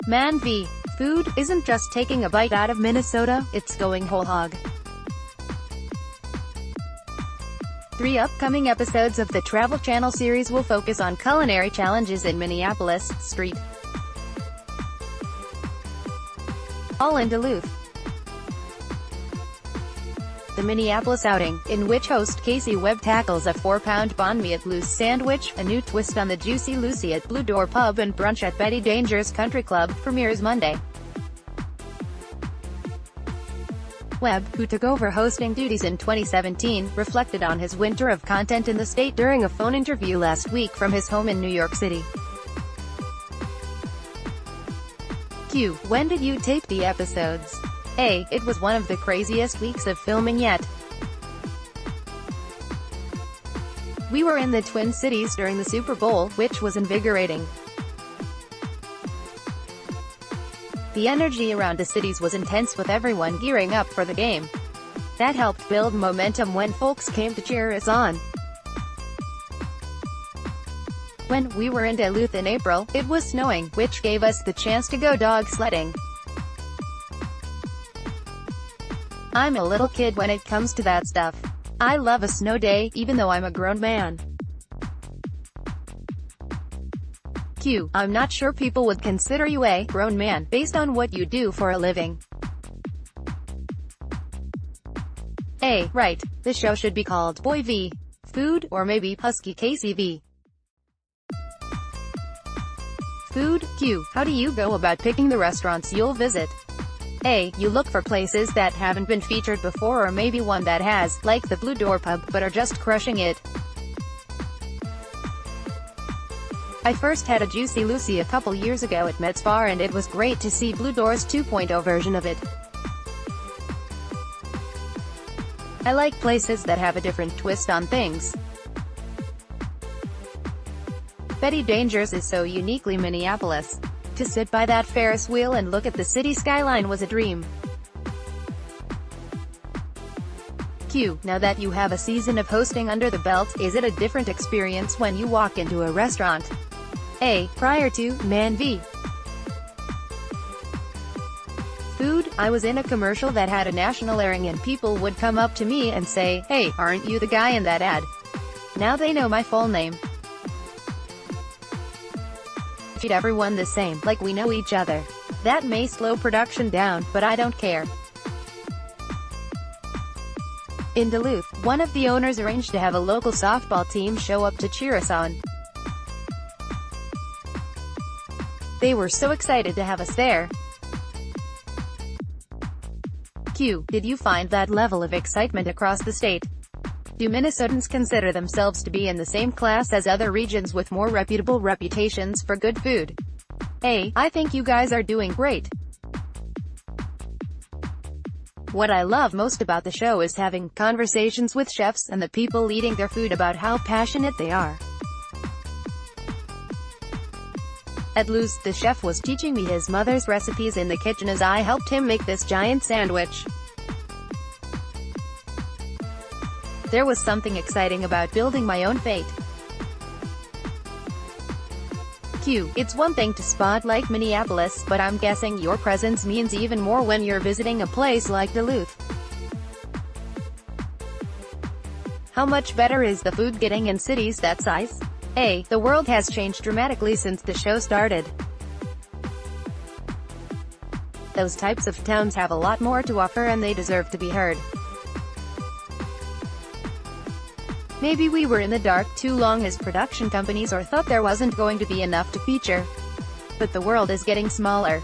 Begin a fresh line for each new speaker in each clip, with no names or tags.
Man v. Food isn't just taking a bite out of Minnesota, it's going whole hog. 3 upcoming episodes of the Travel Channel series will focus on culinary challenges in Minneapolis, St. Paul and Duluth. The Minneapolis outing, in which host Casey Webb tackles a 4-pound banh mi at loose sandwich, a new twist on the Jucy Lucy at Blue Door Pub and brunch at Betty Danger's Country Club, premieres Monday. Webb, who took over hosting duties in 2017, reflected on his winter of content in the state during a phone interview last week from his home in New York City. Q. When did you tape the episodes? A. It was one of the craziest weeks of filming yet. We were in the Twin Cities during the Super Bowl, which was invigorating. The energy around the cities was intense with everyone gearing up for the game. That helped build momentum when folks came to cheer us on. When we were in Duluth in April, it was snowing, which gave us the chance to go dog sledding. I'm a little kid when it comes to that stuff. I love a snow day, even though I'm a grown man. Q. I'm not sure people would consider you a grown man, based on what you do for a living. A. Right. The show should be called Boy v. Food, or maybe Husky Casey v. Food. Q. How do you go about picking the restaurants you'll visit? A. You look for places that haven't been featured before or maybe one that has, like the Blue Door Pub, but are just crushing it. I first had a Jucy Lucy a couple years ago at Met's Bar and it was great to see Blue Door's 2.0 version of it. I like places that have a different twist on things. Betty Danger's is so uniquely Minneapolis. To sit by that Ferris wheel and look at the city skyline was a dream. Q. Now that you have a season of hosting under the belt, is it a different experience when you walk into a restaurant? A. Prior to Man v. Food, I was in a commercial that had a national airing and people would come up to me and say, "Hey, aren't you the guy in that ad?" Now they know my full name. Treat everyone the same, like we know each other. That may slow production down, but I don't care. In Duluth, one of the owners arranged to have a local softball team show up to cheer us on. They were so excited to have us there. Q. Did you find that level of excitement across the state? Do Minnesotans consider themselves to be in the same class as other regions with more reputable reputations for good food? A. I think you guys are doing great. What I love most about the show is having conversations with chefs and the people eating their food about how passionate they are. At Luz, the chef was teaching me his mother's recipes in the kitchen as I helped him make this giant sandwich. There was something exciting about building my own fate. Q. It's one thing to spot like Minneapolis, but I'm guessing your presence means even more when you're visiting a place like Duluth. How much better is the food getting in cities that size? A. The world has changed dramatically since the show started. Those types of towns have a lot more to offer and they deserve to be heard. Maybe we were in the dark too long as production companies or thought there wasn't going to be enough to feature. But the world is getting smaller.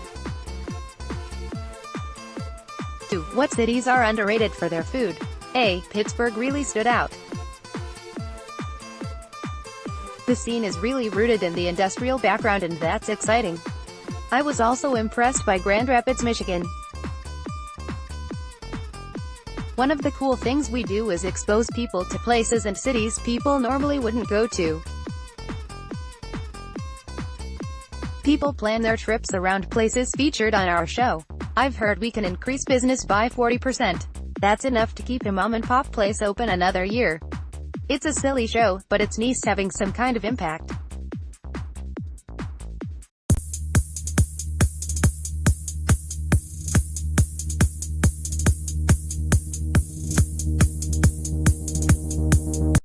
2. What cities are underrated for their food? A. Pittsburgh really stood out. The scene is really rooted in the industrial background and that's exciting. I was also impressed by Grand Rapids, Michigan. One of the cool things we do is expose people to places and cities people normally wouldn't go to. People plan their trips around places featured on our show. I've heard we can increase business by 40%. That's enough to keep a mom-and-pop place open another year. It's a silly show, but it's nice having some kind of impact.